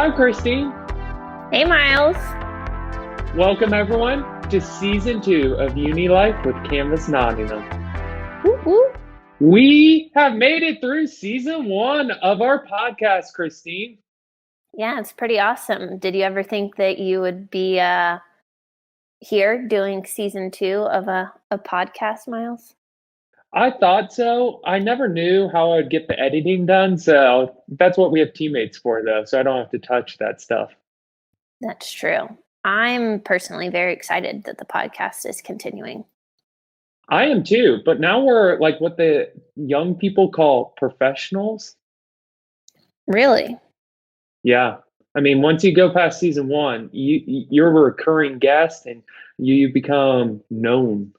Hi, Christine. Hey, Miles. Welcome, everyone, to Season 2 of Uni Life with Canvas Nottingham. Woo woo. We have made it through Season 1 of our podcast, Christine. Yeah, it's pretty awesome. Did you ever think that you would be here doing Season 2 of a podcast, Miles? I thought so. I never knew how I would get the editing done, so that's what we have teammates for, though, so I don't have to touch that stuff. That's true. I'm personally very excited that the podcast is continuing. I am too, but now we're like what the young people call professionals. Really? Yeah. I mean, once you go past Season 1, you're a recurring guest and you become known.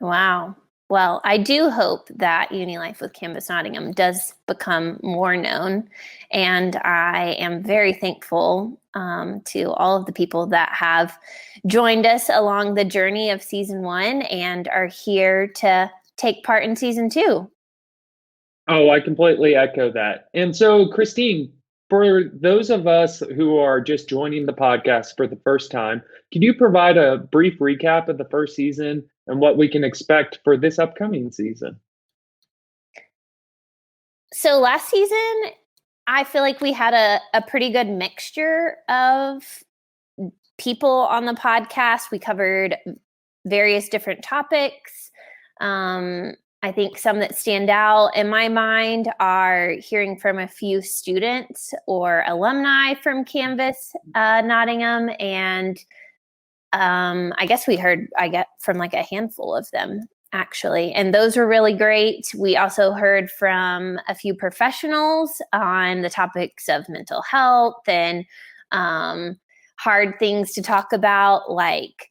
Wow. Well, I do hope that Uni Life with Canvas Nottingham does become more known. And I am very thankful to all of the people that have joined us along the journey of Season 1 and are here to take part in Season 2. Oh, I completely echo that. And so, Christine, for those of us who are just joining the podcast for the first time, can you provide a brief recap of the first season and what we can expect for this upcoming season? So last season, I feel like we had a pretty good mixture of people on the podcast. We covered various different topics. I think some that stand out in my mind are hearing from a few students or alumni from Canvas Nottingham, and I guess I get from like a handful of them actually, and those were really great. We also heard from a few professionals on the topics of mental health and hard things to talk about, like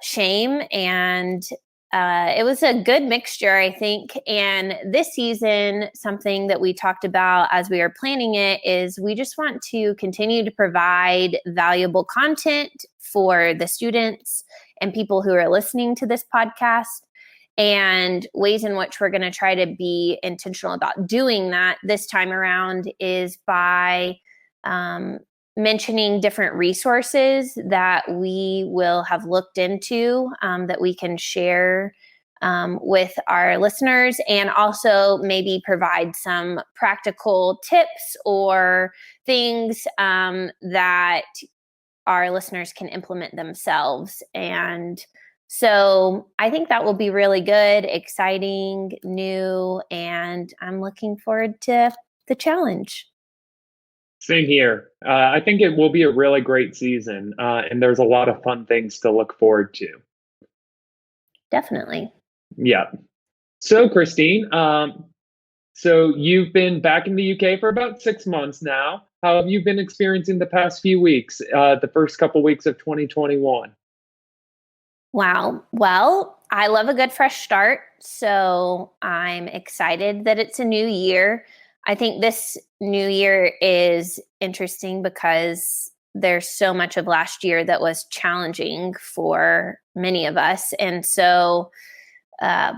shame, and it was a good mixture, I think. And this season, something that we talked about as we are planning it is we just want to continue to provide valuable content for the students and people who are listening to this podcast, and ways in which we're going to try to be intentional about doing that this time around is by mentioning different resources that we will have looked into that we can share with our listeners, and also maybe provide some practical tips or things that our listeners can implement themselves. And so I think that will be really good, exciting, new, and I'm looking forward to the challenge. Same here. I think it will be a really great season, and there's a lot of fun things to look forward to. Definitely. Yeah. So, Christine, so you've been back in the UK for about 6 months now. How have you been experiencing the past few weeks, the first couple weeks of 2021? Wow. Well, I love a good fresh start. So I'm excited that it's a new year. I think this new year is interesting because there's so much of last year that was challenging for many of us. And so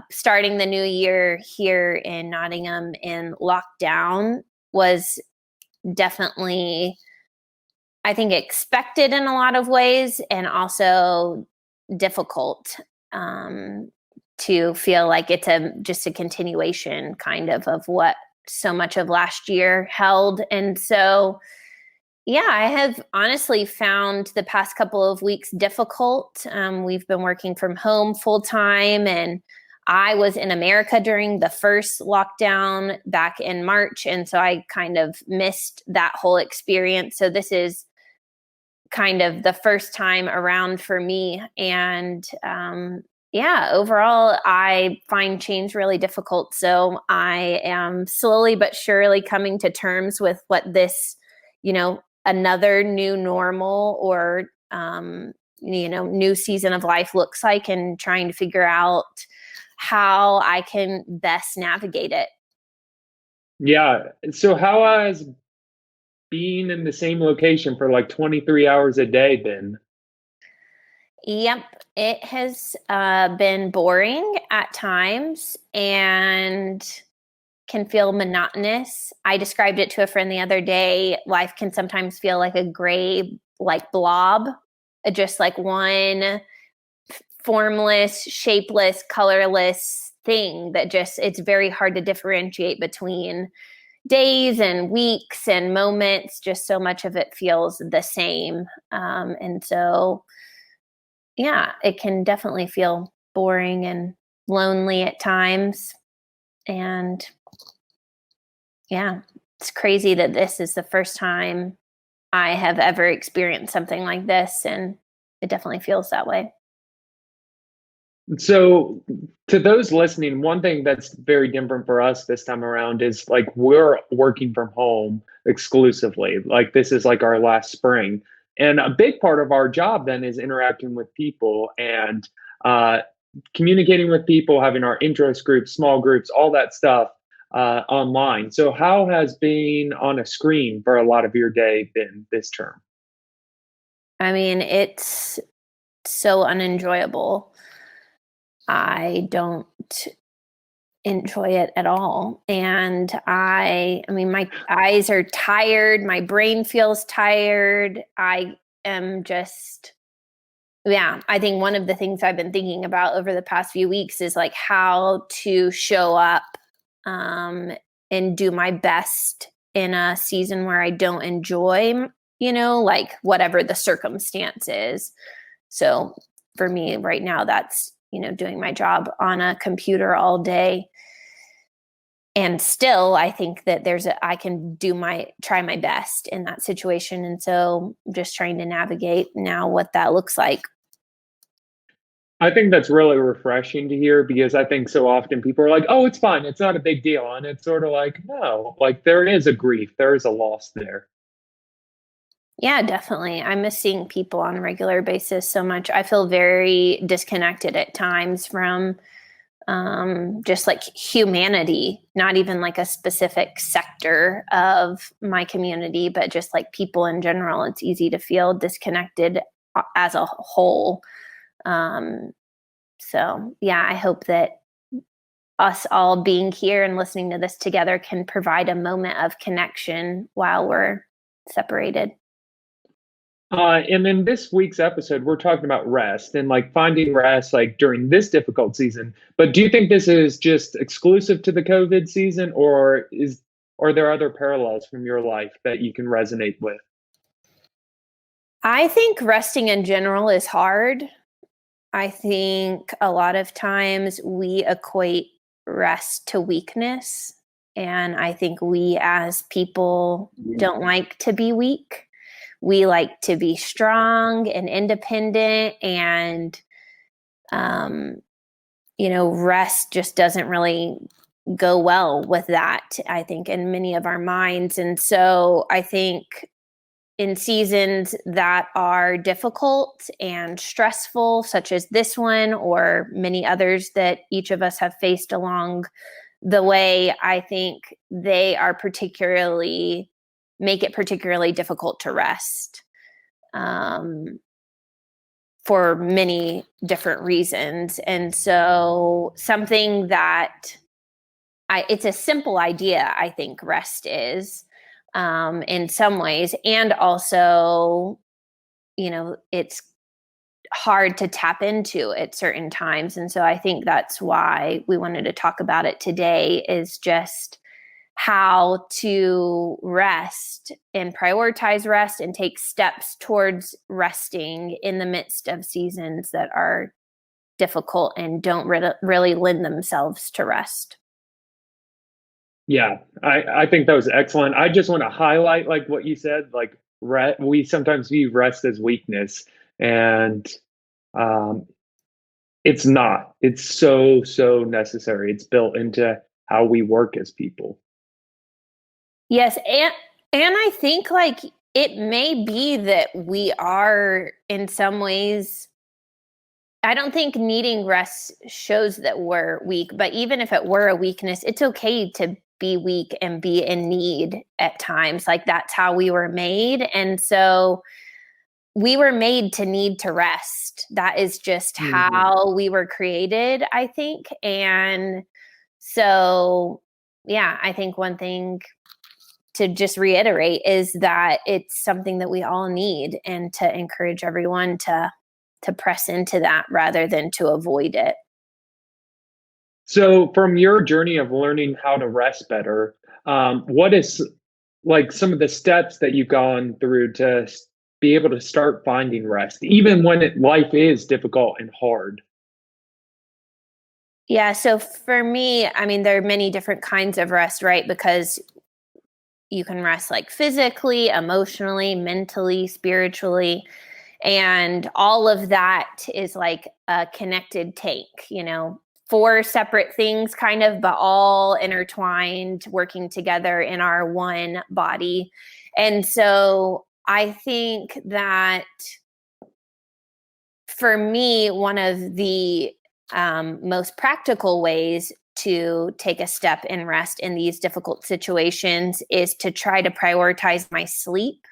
starting the new year here in Nottingham in lockdown was definitely, I think, expected in a lot of ways, and also difficult to feel like it's just a continuation kind of what so much of last year held. And so, yeah, I have honestly found the past couple of weeks difficult. We've been working from home full time, and I was in America during the first lockdown back in March. And so I kind of missed that whole experience. So this is kind of the first time around for me. And yeah, overall, I find change really difficult. So I am slowly but surely coming to terms with what this, another new normal or, new season of life looks like, and trying to figure out how I can best navigate it. Yeah. So, how has being in the same location for like 23 hours a day been? Yep, it has been boring at times and can feel monotonous. I described it to a friend the other day. Life can sometimes feel like a gray, like blob, just like one formless, shapeless, colorless thing that just, it's very hard to differentiate between days and weeks and moments. Just so much of it feels the same. And so, yeah, it can definitely feel boring and lonely at times. And yeah, it's crazy that this is the first time I have ever experienced something like this. And it definitely feels that way. So, to those listening, one thing that's very different for us this time around is like we're working from home exclusively. Like, this is like our last spring. And a big part of our job then is interacting with people and uh, communicating with people, having our interest groups, small groups, all that stuff online. So, how has being on a screen for a lot of your day been this term? I mean, it's so unenjoyable. I don't enjoy it at all. And I mean, my eyes are tired, my brain feels tired. I am just, yeah, I think one of the things I've been thinking about over the past few weeks is like how to show up um, and do my best in a season where I don't enjoy, like whatever the circumstance is. So for me right now, that's, doing my job on a computer all day. And still, I think that I can try my best in that situation. And so I'm just trying to navigate now what that looks like. I think that's really refreshing to hear because I think so often people are like, oh, it's fine. It's not a big deal. And it's sort of like, no, like there is a grief, there is a loss there. Yeah, definitely. I miss seeing people on a regular basis so much. I feel very disconnected at times from just like humanity, not even like a specific sector of my community, but just like people in general. It's easy to feel disconnected as a whole. Um, so, yeah, I hope that us all being here and listening to this together can provide a moment of connection while we're separated. And in this week's episode, we're talking about rest and like finding rest like during this difficult season. But do you think this is just exclusive to the COVID season, or are there other parallels from your life that you can resonate with? I think resting in general is hard. I think a lot of times we equate rest to weakness. And I think we as people don't like to be weak. We like to be strong and independent. And, um, rest just doesn't really go well with that, I think, in many of our minds. And so I think in seasons that are difficult and stressful, such as this one or many others that each of us have faced along the way, I think they are make it particularly difficult to rest for many different reasons. And so something that it's a simple idea, I think rest is in some ways. And also, it's hard to tap into at certain times. And so I think that's why we wanted to talk about it today, is just how to rest and prioritize rest and take steps towards resting in the midst of seasons that are difficult and don't really lend themselves to rest. Yeah, I think that was excellent. I just want to highlight like what you said, like we sometimes view rest as weakness, and um, it's not. It's so necessary. It's built into how we work as people. Yes, and I think like it may be that we are in some ways, I don't think needing rest shows that we're weak, but even if it were a weakness, it's okay to be weak and be in need at times. Like that's how we were made. And so we were made to need to rest. That is just Mhm. how we were created, I think. And so yeah, I think one thing to just reiterate is that it's something that we all need, and to encourage everyone to press into that rather than to avoid it. So, from your journey of learning how to rest better, what is like some of the steps that you've gone through to be able to start finding rest, even when life is difficult and hard? Yeah, so for me, I mean, there are many different kinds of rest, right? Because you can rest like physically, emotionally, mentally, spiritually. And all of that is like a connected tank, four separate things kind of, but all intertwined, working together in our one body. And so I think that for me, one of the most practical ways to take a step in rest in these difficult situations is to try to prioritize my sleep.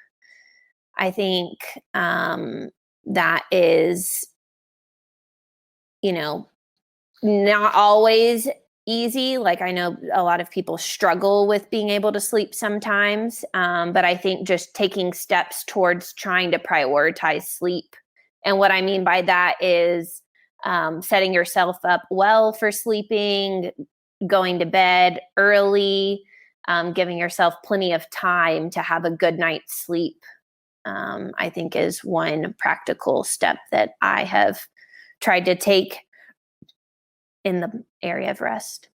I think that is, you know, not always easy. Like, I know a lot of people struggle with being able to sleep sometimes. But I think just taking steps towards trying to prioritize sleep. And what I mean by that is setting yourself up well for sleeping, going to bed early, giving yourself plenty of time to have a good night's sleep. I think is one practical step that I have tried to take in the area of rest.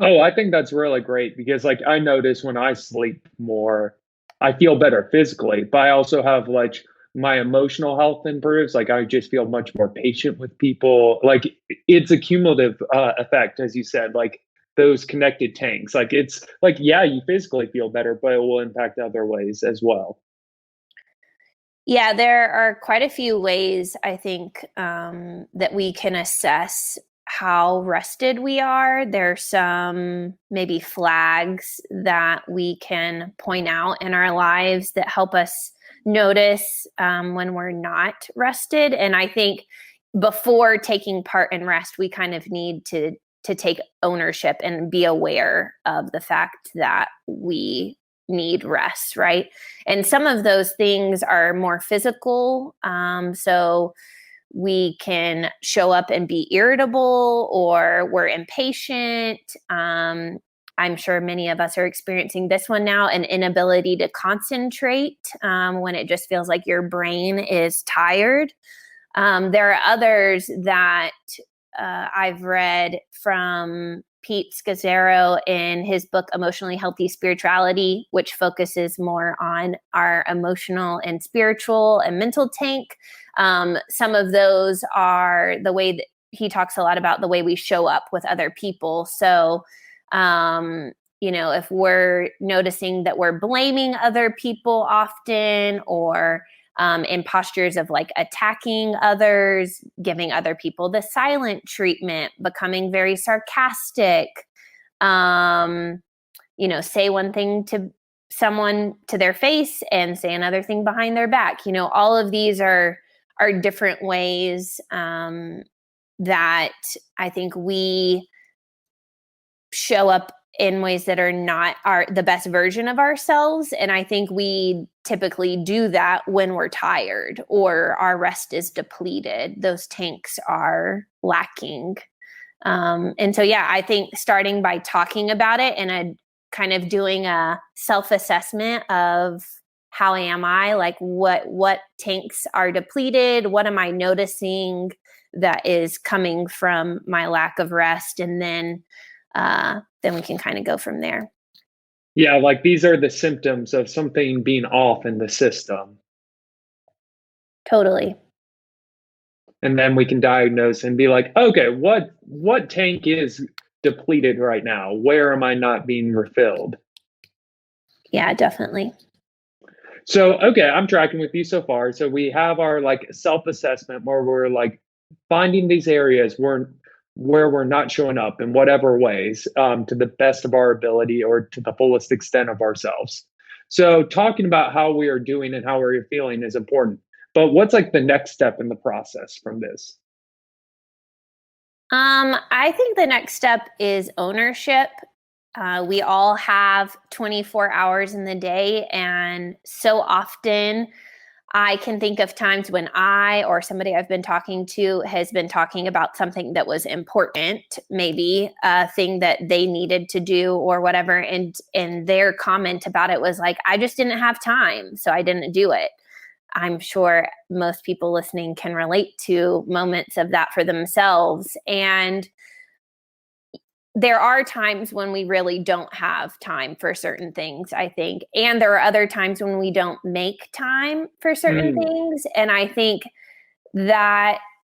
Oh, I think that's really great because like I notice when I sleep more, I feel better physically, but I also have like my emotional health improves. Like I just feel much more patient with people. Like it's a cumulative effect, as you said, like those connected tanks. Like it's like, yeah, you physically feel better, but it will impact other ways as well. Yeah, there are quite a few ways I think that we can assess how rested we are. There's some maybe flags that we can point out in our lives that help us notice when we're not rested. And I think before taking part in rest, we kind of need to take ownership and be aware of the fact that we need rest, right? And some of those things are more physical. So we can show up and be irritable, or we're impatient. I'm sure many of us are experiencing this one now, an inability to concentrate when it just feels like your brain is tired. There are others that I've read from Pete Scazzaro in his book, Emotionally Healthy Spirituality, which focuses more on our emotional and spiritual and mental tank. Some of those are the way that he talks a lot about the way we show up with other people. So, if we're noticing that we're blaming other people often, or in postures of like attacking others, giving other people the silent treatment, becoming very sarcastic, say one thing to someone to their face and say another thing behind their back. All of these are different ways that I think we show up in ways that are not the best version of ourselves. And I think we typically do that when we're tired or our rest is depleted. Those tanks are lacking. And so, yeah, I think starting by talking about it and kind of doing a self-assessment of how am I, like what tanks are depleted, what am I noticing that is coming from my lack of rest, and then we can kind of go from there. Yeah, like these are the symptoms of something being off in the system. Totally. And then we can diagnose and be like, okay, what tank is depleted right now? Where am I not being refilled? Yeah, definitely. So, okay, I'm tracking with you so far. So we have our like self-assessment where we're like finding these areas where we're not showing up in whatever ways to the best of our ability or to the fullest extent of ourselves. So talking about how we are doing and how we're feeling is important. But what's like the next step in the process from this? I think the next step is ownership. We all have 24 hours in the day, and so often I can think of times when I or somebody I've been talking to has been talking about something that was important, maybe a thing that they needed to do or whatever. And their comment about it was like, I just didn't have time, so I didn't do it. I'm sure most people listening can relate to moments of that for themselves. And there are times when we really don't have time for certain things, I think. And there are other times when we don't make time for certain Mm. things. And I think that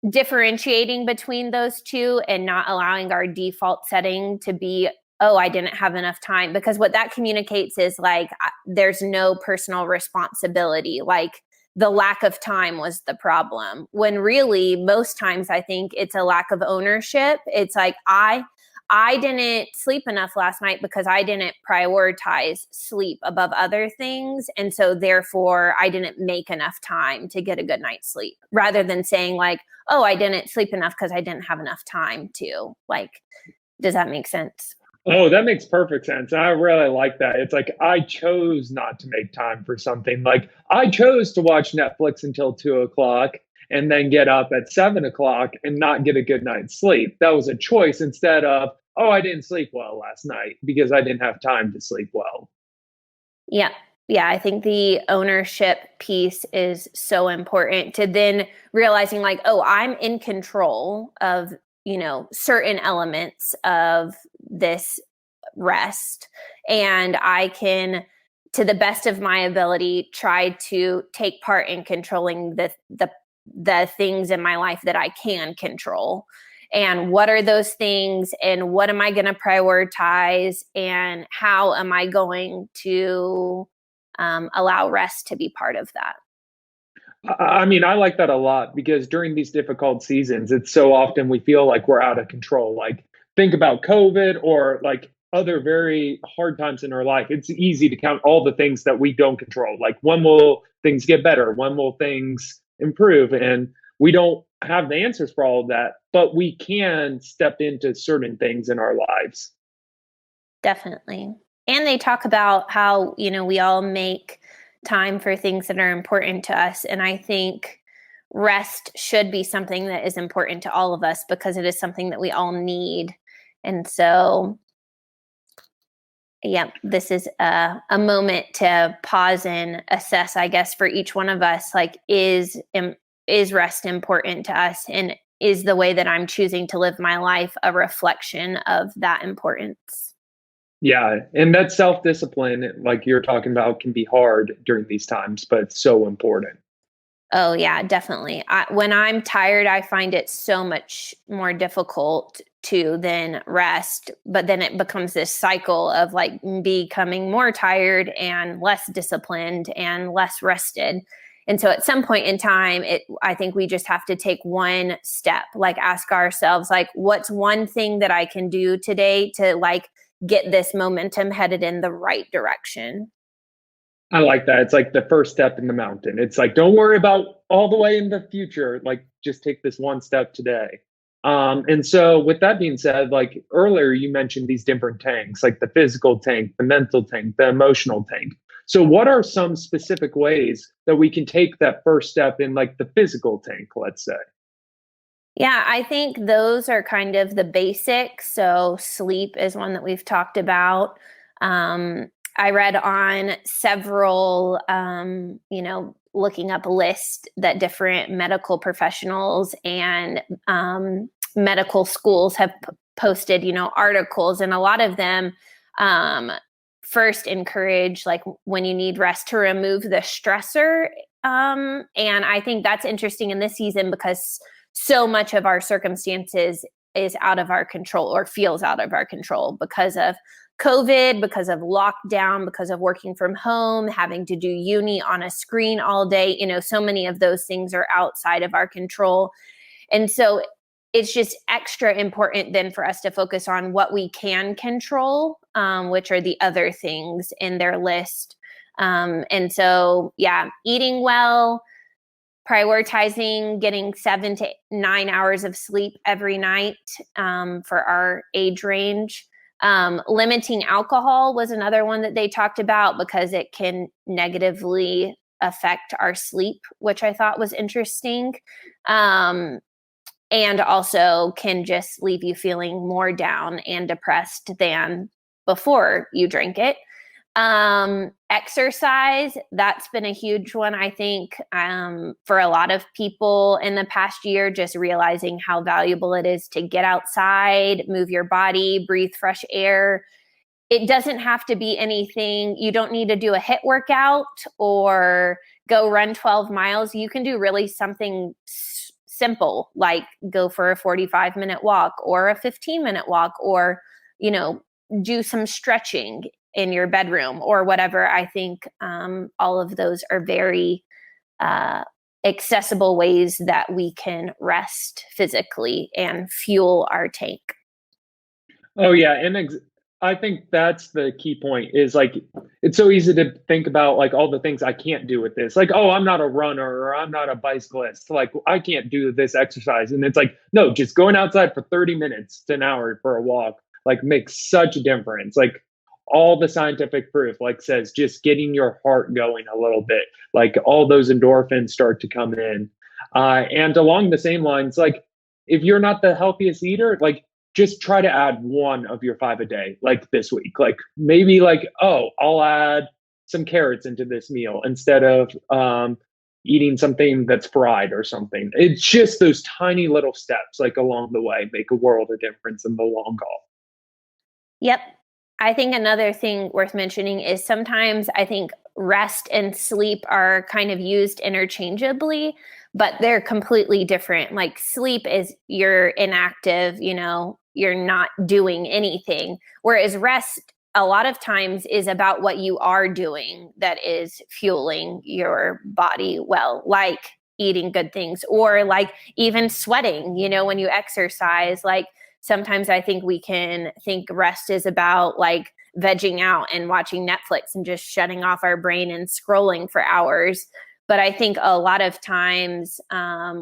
differentiating between those two and not allowing our default setting to be, oh, I didn't have enough time, because what that communicates is like there's no personal responsibility. Like the lack of time was the problem, when really most times I think it's a lack of ownership. It's like I didn't sleep enough last night because I didn't prioritize sleep above other things. And so therefore I didn't make enough time to get a good night's sleep, rather than saying like, oh, I didn't sleep enough because I didn't have enough time to. Like, does that make sense? Oh, that makes perfect sense. I really like that. It's like I chose not to make time for something. Like I chose to watch Netflix until 2 o'clock and then get up at 7 o'clock and not get a good night's sleep. That was a choice instead of, oh, I didn't sleep well last night because I didn't have time to sleep well. Yeah. Yeah, I think the ownership piece is so important, to then realizing like, oh, I'm in control of, certain elements of this rest, and I can, to the best of my ability, try to take part in controlling the things in my life that I can control. And what are those things, and what am I going to prioritize, and how am I going to allow rest to be part of that? I mean, I like that a lot because during these difficult seasons, it's so often we feel like we're out of control. Like, think about COVID or like other very hard times in our life. It's easy to count all the things that we don't control. Like, when will things get better? When will things improve? And we don't have the answers for all of that, but we can step into certain things in our lives. Definitely. And they talk about how, we all make time for things that are important to us. And I think rest should be something that is important to all of us, because it is something that we all need. And so, yeah, this is a moment to pause and assess, I guess, for each one of us. Like, is rest important to us? And is the way that I'm choosing to live my life a reflection of that importance? Yeah. And that self discipline, like you're talking about, can be hard during these times, but it's so important. Oh yeah, definitely. When I'm tired, I find it so much more difficult to then rest. But then it becomes this cycle of like becoming more tired and less disciplined and less rested. And so at some point in time, I think we just have to take one step, like ask ourselves, like, what's one thing that I can do today to like get this momentum headed in the right direction? I like that. It's like the first step in the mountain. It's like, don't worry about all the way in the future. Like, just take this one step today. And so, with that being said, like earlier, you mentioned these different tanks, like the physical tank, the mental tank, the emotional tank. So, what are some specific ways that we can take that first step in, like the physical tank, let's say? Yeah, I think those are kind of the basics. So sleep is one that we've talked about. I read on several, looking up a list that different medical professionals and medical schools have posted, articles, and a lot of them um, first encourage, like, when you need rest, to remove the stressor. And I think that's interesting in this season, because so much of our circumstances is out of our control, or feels out of our control, because of COVID, because of lockdown, because of working from home, having to do uni on a screen all day. So many of those things are outside of our control. And so it's just extra important then for us to focus on what we can control, which are the other things in their list. And so, yeah, eating well, prioritizing getting 7 to 9 hours of sleep every night, for our age range. Limiting alcohol was another one that they talked about because it can negatively affect our sleep, which I thought was interesting. And also can just leave you feeling more down and depressed than before you drink it. Exercise, that's been a huge one, I think, for a lot of people in the past year, just realizing how valuable it is to get outside, move your body, breathe fresh air. It doesn't have to be anything. You don't need to do a HIIT workout or go run 12 miles. You can do really something simple, like go for a 45-minute walk or a 15-minute walk, or, do some stretching in your bedroom or whatever. I think all of those are very accessible ways that we can rest physically and fuel our tank. Oh yeah, and I think that's the key point is like it's so easy to think about like all the things I can't do with this. Like, oh, I'm not a runner or I'm not a bicyclist. Like I can't do this exercise. And it's like, no, just going outside for 30 minutes to an hour for a walk like makes such a difference. Like all the scientific proof like says just getting your heart going a little bit, like all those endorphins start to come in. And along the same lines, like if you're not the healthiest eater, like just try to add one of your 5 a day, like this week. Like maybe like, oh, I'll add some carrots into this meal instead of eating something that's fried or something. It's just those tiny little steps like along the way make a world of difference in the long haul. Yep. I think another thing worth mentioning is sometimes I think rest and sleep are kind of used interchangeably, but they're completely different. Like sleep is you're inactive, you're not doing anything. Whereas rest a lot of times is about what you are doing that is fueling your body well, like eating good things or like even sweating, when you exercise. Like sometimes I think we can think rest is about like vegging out and watching Netflix and just shutting off our brain and scrolling for hours. But I think a lot of times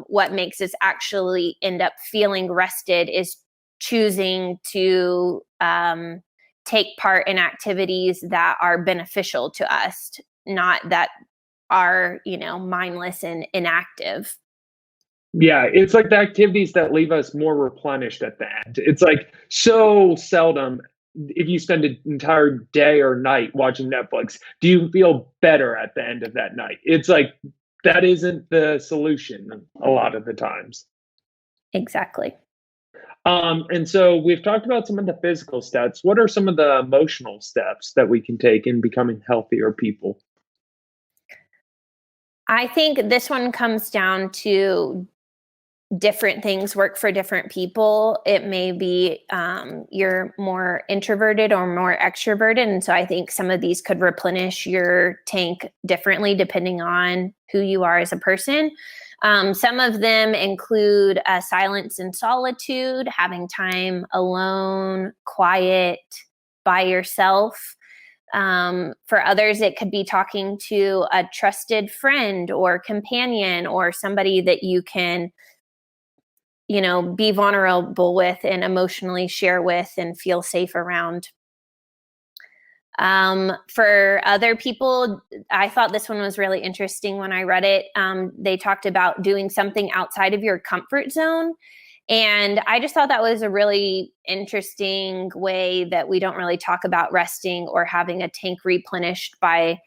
what makes us actually end up feeling rested is choosing to take part in activities that are beneficial to us, not that are, mindless and inactive. Yeah, it's like the activities that leave us more replenished at the end. It's like so seldom if you spend an entire day or night watching Netflix, do you feel better at the end of that night? It's like that isn't the solution a lot of the times. Exactly. And so we've talked about some of the physical steps. What are some of the emotional steps that we can take in becoming healthier people? I think this one comes down to different things work for different people. It may be you're more introverted or more extroverted. And so I think some of these could replenish your tank differently depending on who you are as a person. Some of them include silence and solitude, having time alone, quiet, by yourself. For others, it could be talking to a trusted friend or companion or somebody that you can be vulnerable with and emotionally share with and feel safe around. For other people, I thought this one was really interesting when I read it. They talked about doing something outside of your comfort zone. And I just thought that was a really interesting way that we don't really talk about resting or having a tank replenished by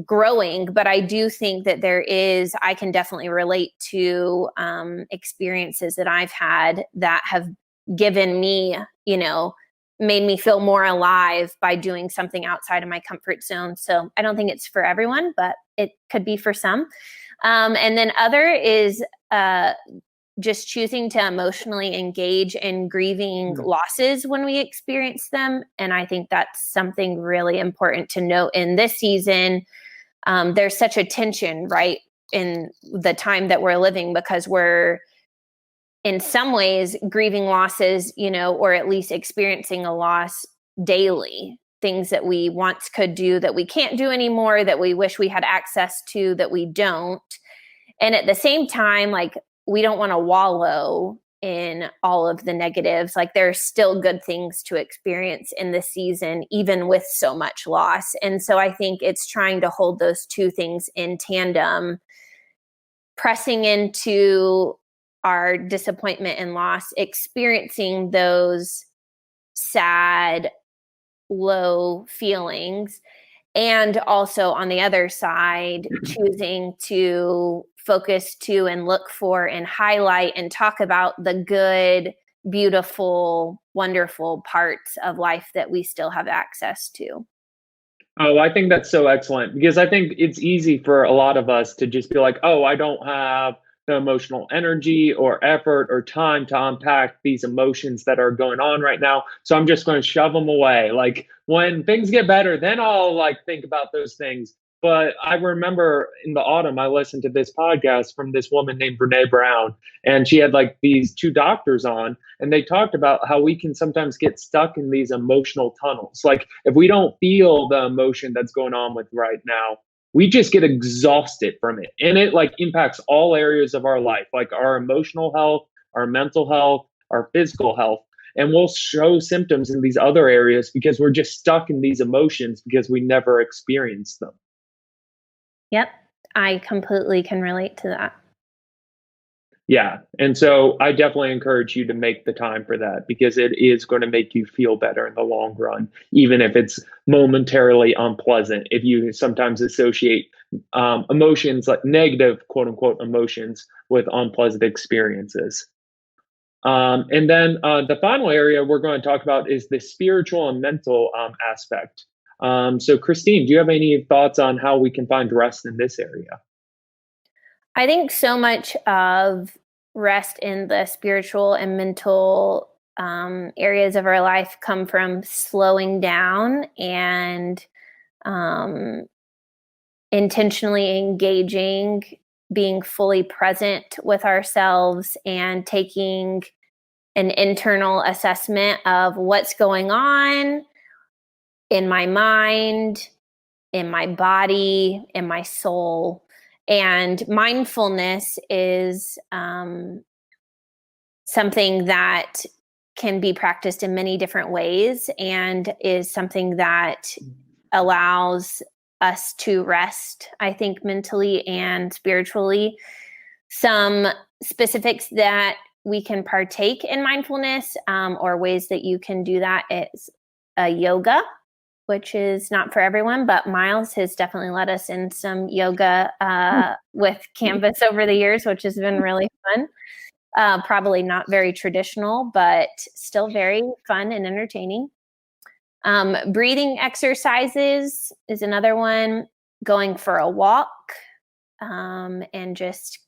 growing. But I do think that I can definitely relate to experiences that I've had that have given me, made me feel more alive by doing something outside of my comfort zone. So I don't think it's for everyone, but it could be for some. And then other is just choosing to emotionally engage in grieving losses when we experience them. And I think that's something really important to note in this season. There's such a tension, right, in the time that we're living because we're in some ways grieving losses, or at least experiencing a loss daily. Things that we once could do that we can't do anymore, that we wish we had access to, that we don't. And at the same time, like, we don't want to wallow in all of the negatives. Like there are still good things to experience in the season, even with so much loss. And so I think it's trying to hold those two things in tandem, pressing into our disappointment and loss, experiencing those sad, low feelings, and also on the other side, choosing to focus to and look for and highlight and talk about the good, beautiful, wonderful parts of life that we still have access to. Oh, I think that's so excellent because I think it's easy for a lot of us to just be like, oh, I don't have the emotional energy or effort or time to unpack these emotions that are going on right now. So I'm just going to shove them away. Like when things get better, then I'll like think about those things. But I remember in the autumn, I listened to this podcast from this woman named Brene Brown, and she had like these two doctors on, and they talked about how we can sometimes get stuck in these emotional tunnels. Like if we don't feel the emotion that's going on with right now, we just get exhausted from it. And it like impacts all areas of our life, like our emotional health, our mental health, our physical health. And we'll show symptoms in these other areas because we're just stuck in these emotions because we never experienced them. Yep, I completely can relate to that. Yeah. And so I definitely encourage you to make the time for that because it is going to make you feel better in the long run, even if it's momentarily unpleasant. If you sometimes associate emotions like negative, quote unquote, emotions with unpleasant experiences. And then the final area we're going to talk about is the spiritual and mental aspect. So, Christine, do you have any thoughts on how we can find rest in this area? I think so much of rest in the spiritual and mental areas of our life come from slowing down and um, intentionally engaging, being fully present with ourselves, and taking an internal assessment of what's going on in my mind, in my body, in my soul. And mindfulness is something that can be practiced in many different ways and is something that allows us to rest, I think, mentally and spiritually. Some specifics that we can partake in mindfulness or ways that you can do that is yoga, which is not for everyone, but Miles has definitely led us in some yoga with Canvas over the years, which has been really fun. Probably not very traditional, but still very fun and entertaining. Breathing exercises is another one. Going for a walk and just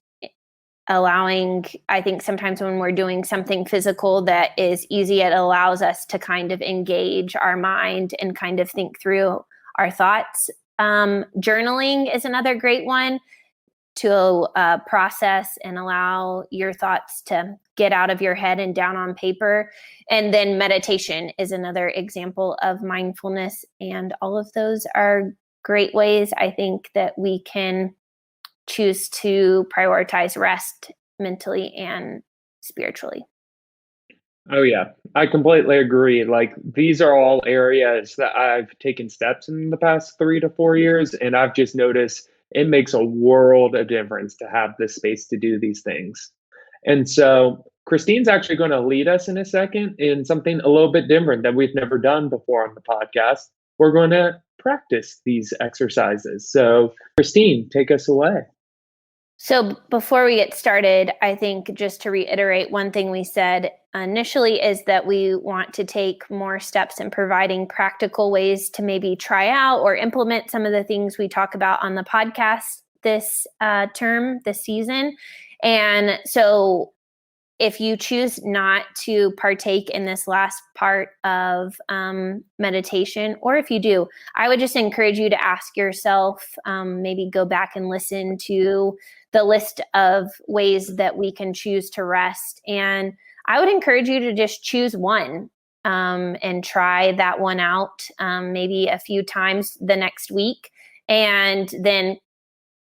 allowing, I think sometimes when we're doing something physical that is easy, it allows us to kind of engage our mind and kind of think through our thoughts. Journaling is another great one to process and allow your thoughts to get out of your head and down on paper. And then meditation is another example of mindfulness. And all of those are great ways, I think, that we can choose to prioritize rest mentally and spiritually. Oh, yeah, I completely agree. Like, these are all areas that I've taken steps in the past 3 to 4 years, and I've just noticed it makes a world of difference to have the space to do these things. And so, Christine's actually going to lead us in a second in something a little bit different that we've never done before on the podcast. We're going to practice these exercises. So, Christine, take us away. So before we get started, I think just to reiterate one thing we said initially is that we want to take more steps in providing practical ways to maybe try out or implement some of the things we talk about on the podcast this term, this season. And so if you choose not to partake in this last part of meditation, or if you do, I would just encourage you to ask yourself, maybe go back and listen to the list of ways that we can choose to rest. And I would encourage you to just choose one and try that one out maybe a few times the next week. And then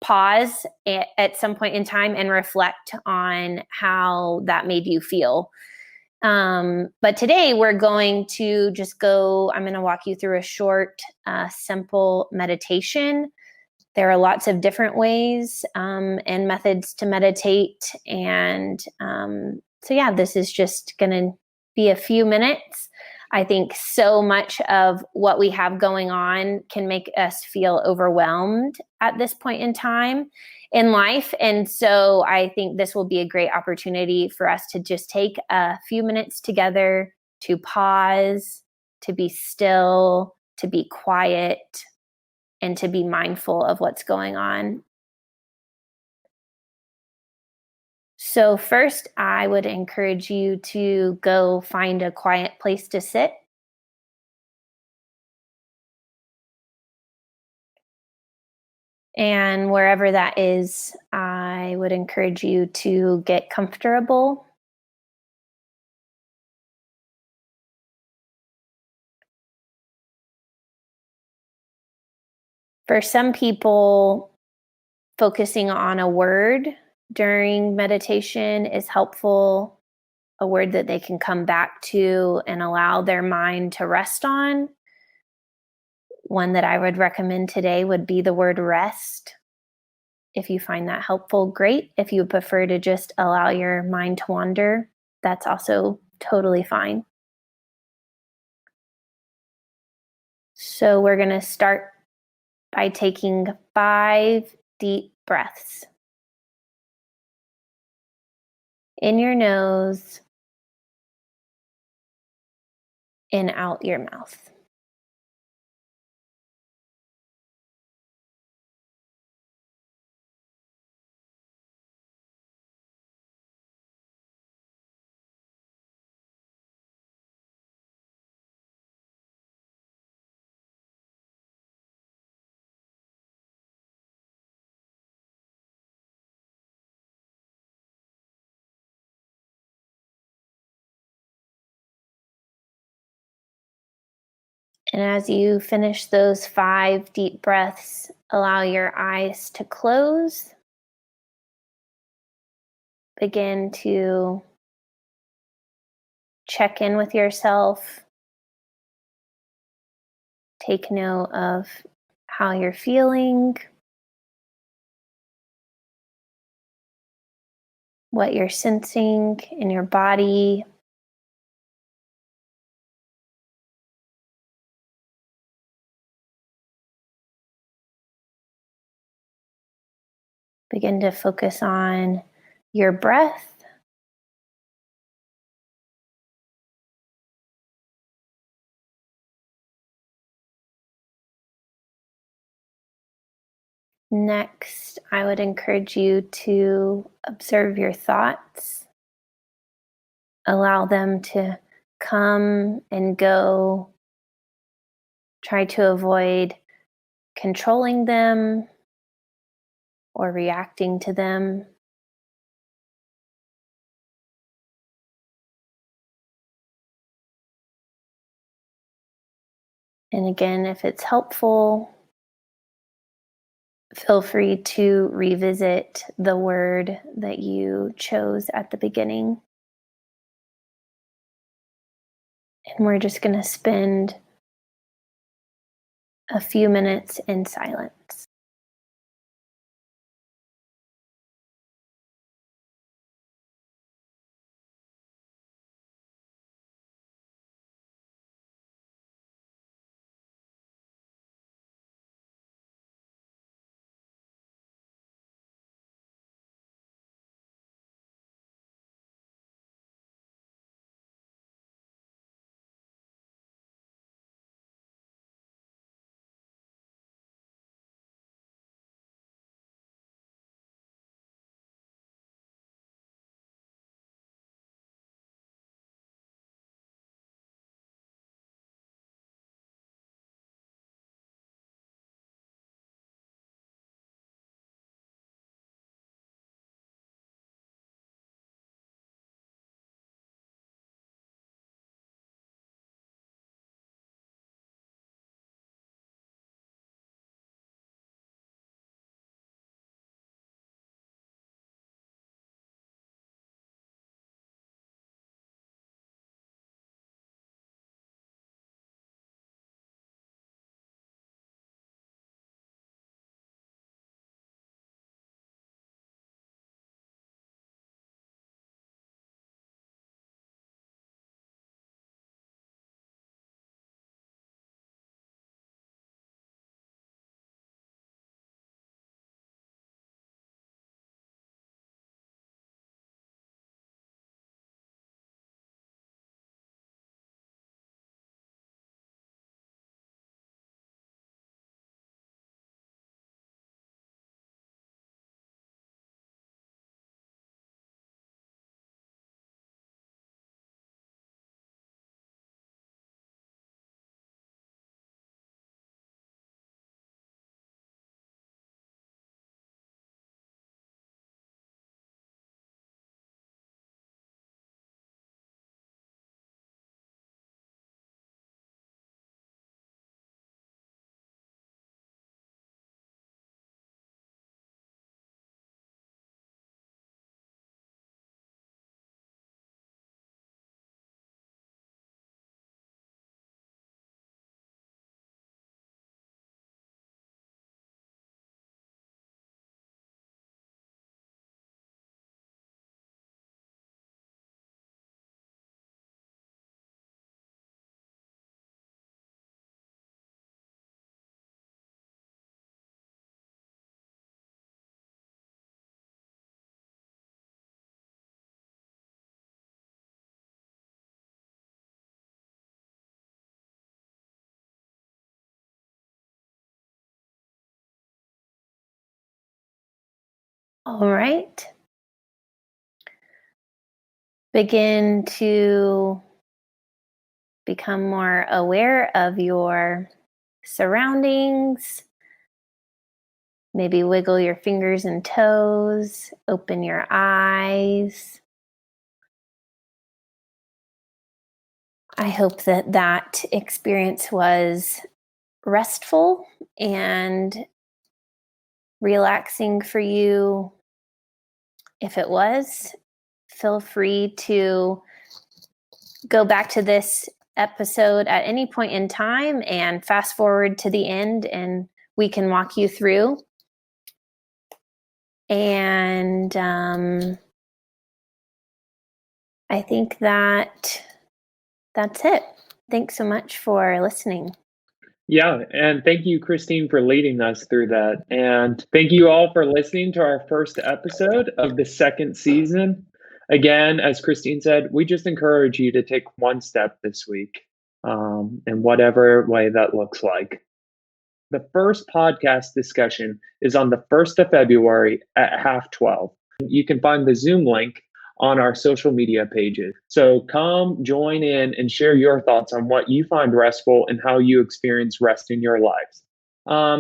pause at some point in time and reflect on how that made you feel. But today we're going to I'm going to walk you through a short, simple meditation. There are lots of different ways and methods to meditate. And this is just going to be a few minutes. I think so much of what we have going on can make us feel overwhelmed at this point in time in life. And so I think this will be a great opportunity for us to just take a few minutes together to pause, to be still, to be quiet, and to be mindful of what's going on. So first, I would encourage you to go find a quiet place to sit. And wherever that is, I would encourage you to get comfortable. For some people, focusing on a word during meditation is helpful, a word that they can come back to and allow their mind to rest on. One that I would recommend today would be the word rest. If you find that helpful, great. If you prefer to just allow your mind to wander, that's also totally fine. So we're going to start by taking 5 deep breaths. In your nose, in out your mouth. And as you finish those 5 deep breaths, allow your eyes to close. Begin to check in with yourself. Take note of how you're feeling, what you're sensing in your body. Begin to focus on your breath. Next, I would encourage you to observe your thoughts. Allow them to come and go. Try to avoid controlling them or reacting to them. And again, if it's helpful, feel free to revisit the word that you chose at the beginning. And we're just going to spend a few minutes in silence. All right. Begin to become more aware of your surroundings. Maybe wiggle your fingers and toes, open your eyes. I hope that that experience was restful and relaxing for you. If it was, feel free to go back to this episode at any point in time and fast forward to the end, and we can walk you through. And I think that's it. Thanks so much for listening. Yeah, and thank you, Christine, for leading us through that. And thank you all for listening to our first episode of the second season. Again, as Christine said, we just encourage you to take one step this week, in whatever way that looks like. The first podcast discussion is on the 1st of February at 12:30. You can find the Zoom link on our social media pages. So come join in and share your thoughts on what you find restful and how you experience rest in your lives.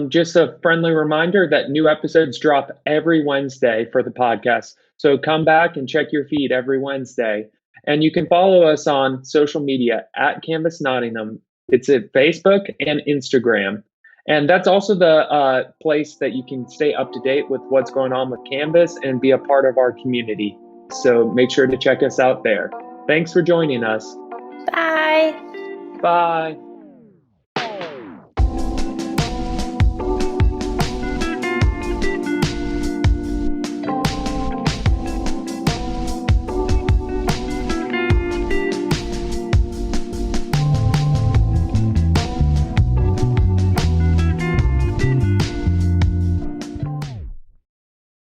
Just a friendly reminder that new episodes drop every Wednesday for the podcast. So come back and check your feed every Wednesday. And you can follow us on social media at Canvas Nottingham. It's at Facebook and Instagram. And that's also the place that you can stay up to date with what's going on with Canvas and be a part of our community. So make sure to check us out there. Thanks for joining us. Bye. Bye.